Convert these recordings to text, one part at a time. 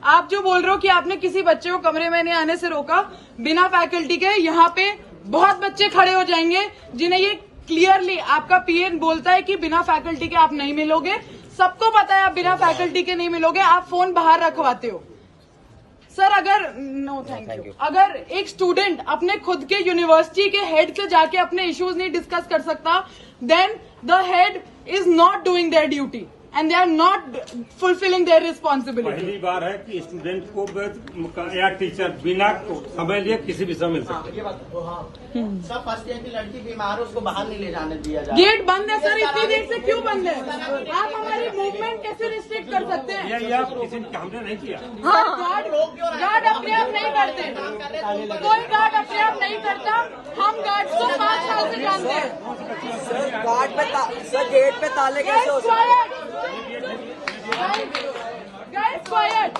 आप जो बोल रहे हो कि आपने किसी बच्चे को कमरे में नहीं आने से रोका बिना फैकल्टी के, यहाँ पे बहुत बच्चे खड़े हो जाएंगे जिन्हें ये क्लियरली आपका पीएन बोलता है कि बिना फैकल्टी के आप नहीं मिलोगे। सबको पता है आप बिना फैकल्टी के नहीं मिलोगे, आप फोन बाहर रखवाते हो। सर अगर नो थैंक यू, अगर एक स्टूडेंट अपने खुद के यूनिवर्सिटी के हेड से जाके अपने इश्यूज नहीं डिस्कस कर सकता, then the head is not doing their duty and they are not fulfilling their responsibility. पहली बार है कि स्टूडेंट को या टीचर बिना समय लिए किसी भी समय मिल सकते हैं। सब फर्स्ट ईयर की लड़की बीमार है, उसको बाहर नहीं ले जाने दिया जाए। गेट बंद है सर, इतनी देर से क्यों बंद है? आप हमारी मूवमेंट कैसे रिस्ट्रिक्ट कर सकते हैं? ये किसी ने हमने नहीं किया। गार्ड अपने आप नहीं करते, कोई गार्ड अपने आप नहीं करता। हम गार्ड को 5 साल से जानते हैं। सर गार्ड पे सर गेट पे ताले कैसे हो सकते हैं? Guys, quiet.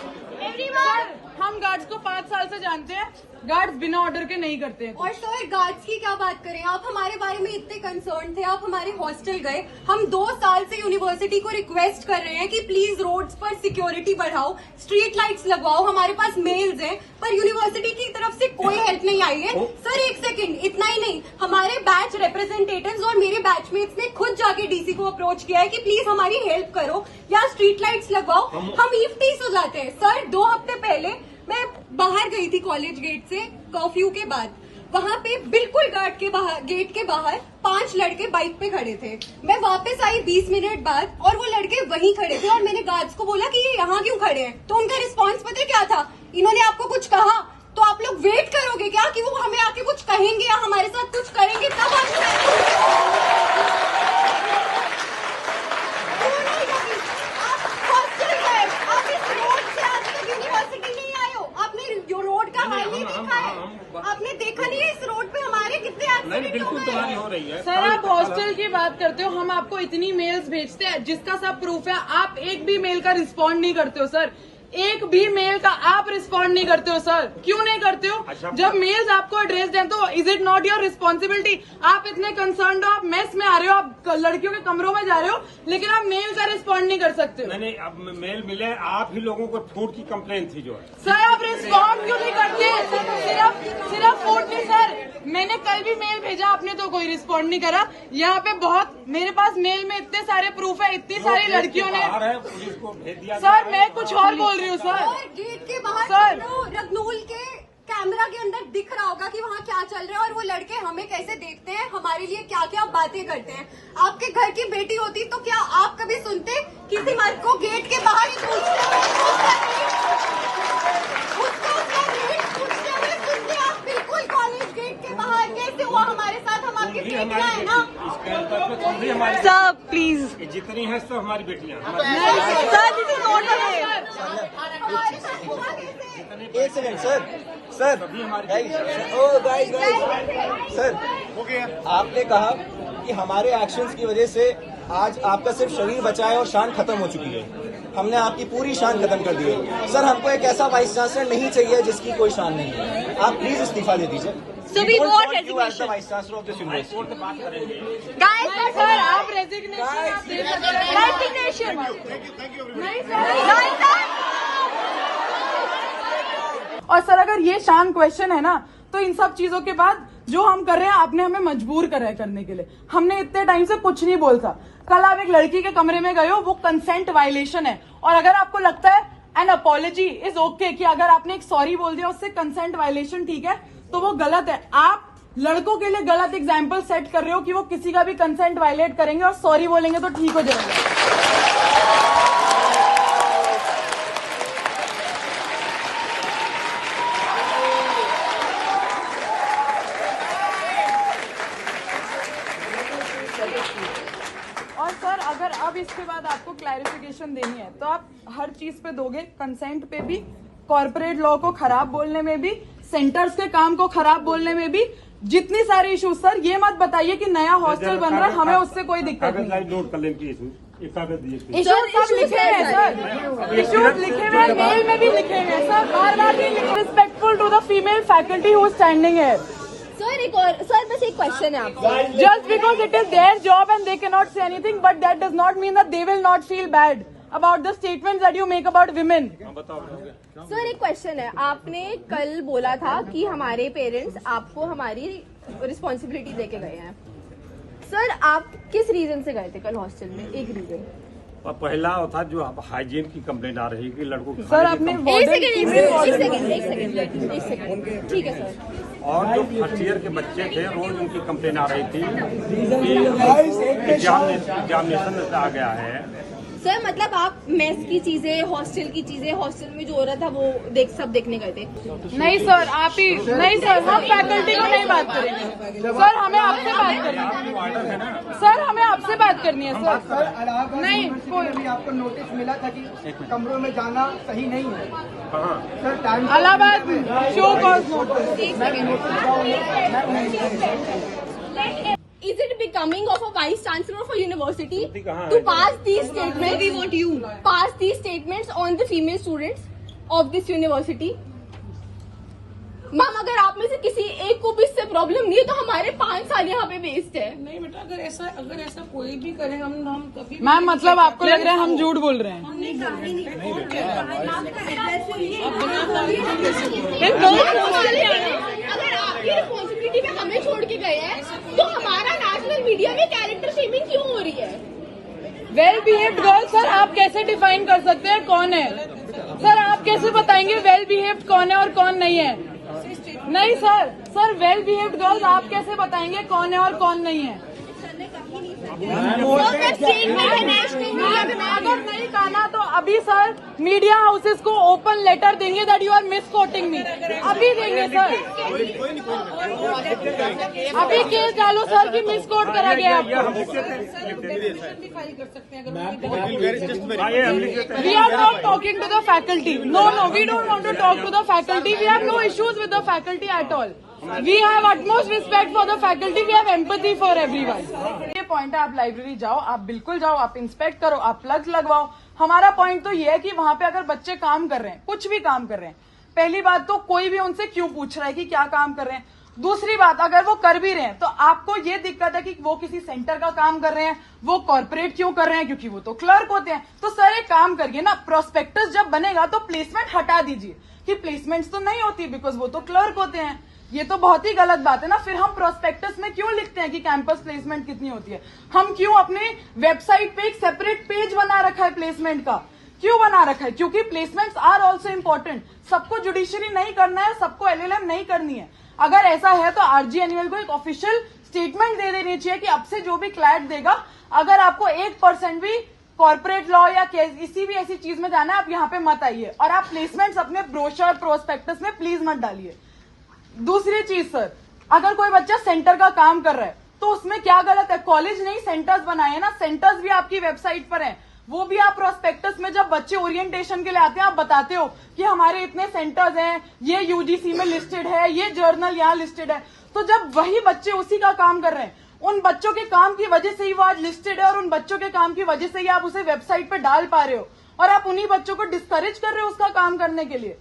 Everyone. हम गार्ड्स को 5 साल से जानते हैं, गार्ड्स बिना ऑर्डर के नहीं करते हैं। और सर गार्ड्स की क्या बात करें, आप हमारे बारे में इतने कंसर्न थे, आप हमारे हॉस्टल गए। हम 2 साल से यूनिवर्सिटी को रिक्वेस्ट कर रहे हैं कि प्लीज रोड्स पर सिक्योरिटी बढ़ाओ, स्ट्रीट लाइट्स लगवाओ। हमारे पास मेल्स हैं, पर यूनिवर्सिटी की तरफ से कोई हेल्प नहीं आई है। सर एक सेकंड, इतना ही नहीं, हमारे बैच रिप्रेजेंटेटिव्स और मेरे बैचमेट्स ने खुद जाके डीसी को अप्रोच किया है कि प्लीज हमारी हेल्प करो या स्ट्रीट लाइट्स लगवाओ। हम ईफटीज हो जाते हैं। सर 2 हफ्ते पहले मैं बाहर गई थी कॉलेज गेट से कर्फ्यू के बाद, वहाँ पे बिल्कुल गेट के बाहर 5 लड़के बाइक पे खड़े थे। मैं वापस आई 20 मिनट बाद और वो लड़के वहीं खड़े थे और मैंने गार्ड्स को बोला कि ये यहाँ क्यों खड़े हैं, तो उनका रिस्पॉन्स पता है क्या था? इन्होंने आपको कुछ कहा तो आप लोग वेट करोगे क्या कि वो हमें आके कुछ कहेंगे या हमारे साथ कुछ करेंगे, तब आपने देखा नहीं है इस रोड पे हमारे कितने एक्सीडेंट बिल्कुल तुम्हारी हो रही है। सर आप हॉस्टल की बात करते हो, हम आपको इतनी मेल्स भेजते हैं जिसका सब प्रूफ है, आप एक भी मेल का रिस्पॉन्ड नहीं करते हो सर। एक भी मेल का आप रिस्पॉन्ड नहीं करते हो सर, क्यों नहीं करते हो? अच्छा, जब मेल्स आपको एड्रेस दें तो is it not your responsibility? आप इतने कंसर्न हो, आप मेस में आ रहे हो, आप लड़कियों के कमरों में जा रहे हो, लेकिन आप मेल का रिस्पॉन्ड नहीं कर सकते हो। नहीं, अब मेल मिले, आप ही लोगों को फूड की कंप्लेंट थी जो है। सर आप रिस्पॉन्ड क्यों नहीं करते? सिर्फ फूड नहीं सर, मैंने कल भी मेल भेजा, आपने तो कोई रिस्पॉन्ड नहीं करा। यहाँ पे बहुत, मेरे पास मेल में इतने सारे प्रूफ है, इतनी सारी लड़कियों ने। पुलिस को भेज दिया। सर मैं कुछ और बोल रही हूँ सर। और गेट के बाहर सर रगनूल के कैमरा के अंदर दिख रहा होगा कि वहाँ क्या चल रहा है और वो लड़के हमें कैसे देखते हैं, हमारे लिए क्या क्या बातें करते हैं। आपके घर की बेटी होती तो क्या आप कभी सुनते किसी मर्द को गेट के बाहर ही पूछते सुनते आप? बिल्कुल कॉलेज गेट के बाहर कैसे हुआ हमारे साथ? हम आपकी बेटियां हैं ना सर, प्लीज। जितनी है सब हमारी बेटियां। एक second sir, sir guys sir, आपने कहा कि हमारे एक्शंस की वजह से आज आपका सिर्फ शरीर बचा है और शान खत्म हो चुकी है। हमने आपकी पूरी शान खत्म कर दी है। सर हमको एक ऐसा वाइस चांसलर नहीं चाहिए जिसकी कोई शान नहीं है। आप प्लीज इस्तीफा दे दीजिए। So we want resignation. Vice Chancellor of this university. Guys, sir आप रेजिग्नेशन आप दे सकते हैं। रेजिग्नेशन नहीं सर। और सर अगर ये शान क्वेश्चन है ना, तो इन सब चीजों के बाद जो हम कर रहे हैं, आपने हमें मजबूर करा है करने के लिए। हमने इतने टाइम से कुछ नहीं बोलता। कल आप एक लड़की के कमरे में गए हो, वो कंसेंट वायलेशन है। और अगर आपको लगता है एन अपॉलॉजी इज ओके कि अगर आपने एक सॉरी बोल दिया उससे कंसेंट वायलेशन ठीक है, तो वो गलत है। आप लड़कों के लिए गलत एग्जाम्पल सेट कर रहे हो कि वो किसी का भी कंसेंट वायलेट करेंगे और सॉरी बोलेंगे तो ठीक हो जाएगा। और सर अगर अब इसके बाद आपको क्लैरिफिकेशन देनी है तो आप हर चीज पे दोगे, कंसेंट पे भी, कॉर्पोरेट लॉ को खराब बोलने में भी, सेंटर्स के काम को खराब बोलने में भी, जितनी सारी इशूज। सर ये मत बताइए कि नया हॉस्टल बन रहा है, हमें उससे कोई दिक्कत नहीं। नोट कर लेंगे इशूज इशूज सब लिखे हुए हैं सर, इशूज लिखे हुए हैं, मेल में भी लिखे हुए हैं सर, बार-बार भी लिखे। Respectful to the female faculty who is standing here. Sir एक और सर बस एक क्वेश्चन है आपसे। Just because it is their job and they cannot say anything, but that does not mean that they will not feel bad. about the statements that you make about women. Sir एक question है, आपने कल बोला था कि हमारे parents आपको हमारी रिस्पॉन्सिबिलिटी दे के गए हैं। सर आप किस रीजन से गए थे कल हॉस्टल में? एक रीजन। और पहला था जो हाइजीन की कंप्लेंट आ रही है कि लड़कों की सर आपने एक सेकंड ठीक है सर। और जो फर्स्ट ईयर के बच्चे थे रोज उनकी कंप्लेंट आ रही थी कि एग्जामिनेशन आ गया है। सर मतलब आप मेस की चीजें, हॉस्टल की चीजें, हॉस्टल में जो हो रहा था वो सब देखने गए थे? नहीं सर, आप ही नहीं सर, हम फैकल्टी को नहीं बात करेंगे सर, हमें आपसे बात करनी है सर, हमें आपसे बात करनी है सर। नहीं कोई आपको नोटिस मिला था कि कमरों में जाना सही नहीं है sir? Time Allahabad show cause notice. Is it becoming of a vice chancellor of a university to pass these statements? We want you pass these statements on the female students of this university. Ma'am अगर आप में से किसी एक को भी इससे problem नहीं है तो हमारे 5 साल यहाँ पे वेस्ट है। नहीं बेटा, अगर ऐसा कोई भी करे हम कभी मैम मतलब आपको लग रहा है हम झूठ बोल रहे हैं? अगर आपकी रिस्पॉन्सिबिलिटी में हमें छोड़ के गए हैं तो हमारा नेशनल मीडिया में कैरेक्टर शेमिंग क्यों हो रही है? वेल बिहेव्ड गर्ल सर आप कैसे डिफाइन कर सकते हैं कौन है? सर आप कैसे बताएंगे वेल बिहेव्ड कौन है और कौन नहीं है? नहीं सर वेल बिहेव्ड गर्ल्स आप कैसे बताएंगे कौन है और कौन नहीं है? अगर नहीं कहना तो अभी सर मीडिया हाउसेस को ओपन लेटर देंगे that you are misquoting me, अभी देंगे सर, अभी केस डालो सर कि मिस कोट करा गया आपको। We are not talking to the faculty. No, we don't want to talk to the faculty. We have no issues with the faculty at all. We have utmost respect for the faculty. We have empathy for everyone. ये point है, आप library जाओ, आप बिल्कुल जाओ, आप inspect करो, आप प्लग्स लगवाओ। हमारा पॉइंट तो ये है कि वहां पे अगर बच्चे काम कर रहे हैं, कुछ भी काम कर रहे हैं, पहली बात तो कोई भी उनसे क्यों पूछ रहा है कि क्या काम कर रहे हैं? दूसरी बात, अगर वो कर भी रहे हैं तो आपको ये दिक्कत है कि वो किसी सेंटर का काम कर रहे हैं, वो कॉर्पोरेट क्यों कर रहे हैं? क्योंकि वो तो क्लर्क होते हैं। तो सर एक काम करिए ना, प्रोस्पेक्टस जब बनेगा तो प्लेसमेंट हटा दीजिए कि प्लेसमेंट्स तो नहीं होती बिकॉज वो तो क्लर्क होते हैं। ये तो बहुत ही गलत बात है ना। फिर हम प्रोस्पेक्टस में क्यों लिखते हैं कि कैंपस प्लेसमेंट कितनी होती है? हम क्यों अपने वेबसाइट पे एक सेपरेट पेज बना रखा है प्लेसमेंट का? क्यों बना रखा है? क्योंकि प्लेसमेंट्स आर ऑल्सो इम्पोर्टेंट। सबको जुडिशरी नहीं करना है, सबको एलएलएम नहीं करनी है। अगर ऐसा है तो आरजी एनुअल को एक ऑफिशियल स्टेटमेंट दे देनी चाहिए कि अब से जो भी क्लैट देगा, अगर आपको 1% भी कॉर्पोरेट लॉ या किसी भी ऐसी चीज में जाना है, आप यहाँ पे मत आइए और आप प्लेसमेंट्स अपने ब्रोशर प्रोस्पेक्टस में प्लीज मत डालिए। दूसरी चीज सर, अगर कोई बच्चा सेंटर का काम कर रहा है तो उसमें क्या गलत है? कॉलेज ने ही सेंटर्स बनाए हैं ना, सेंटर्स भी आपकी वेबसाइट पर हैं, वो भी आप प्रोस्पेक्टस में जब बच्चे ओरिएंटेशन के लिए आते हैं आप बताते हो कि हमारे इतने सेंटर्स हैं, ये यूजीसी में लिस्टेड है, ये जर्नल यहाँ लिस्टेड है। तो जब वही बच्चे उसी का काम कर रहे हैं, उन बच्चों के काम की वजह से ही वो आज लिस्टेड है और उन बच्चों के काम की वजह से ही आप उसे वेबसाइट पे डाल पा रहे हो और आप उन्हीं बच्चों को डिस्करेज कर रहे हो उसका काम करने के लिए।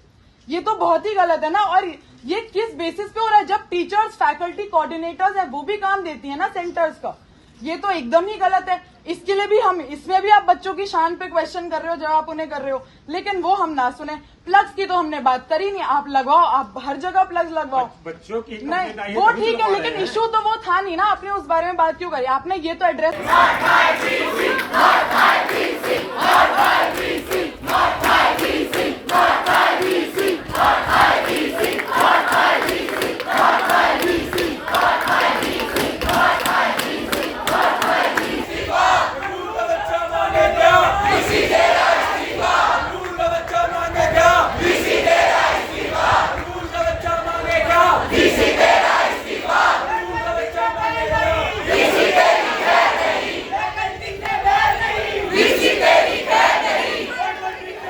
ये तो बहुत ही गलत है ना। और ये किस बेसिस पे हो रहा है? जब टीचर्स, फैकल्टी, कोऑर्डिनेटर्स है वो भी काम देती है ना सेंटर्स का। ये तो एकदम ही गलत है। इसके लिए भी हम, इसमें भी आप बच्चों की शान पे क्वेश्चन कर रहे हो, जवाब उन्हें कर रहे हो, लेकिन वो हम ना सुने। प्लग्स की तो हमने बात करी नहीं, आप लगवाओ, आप हर जगह प्लग्स लगवाओ। बच्चों की नहीं वो ठीक है, लेकिन इशू तो वो था नहीं ना, आपने उस बारे में बात क्यों करी? आपने ये तो एड्रेस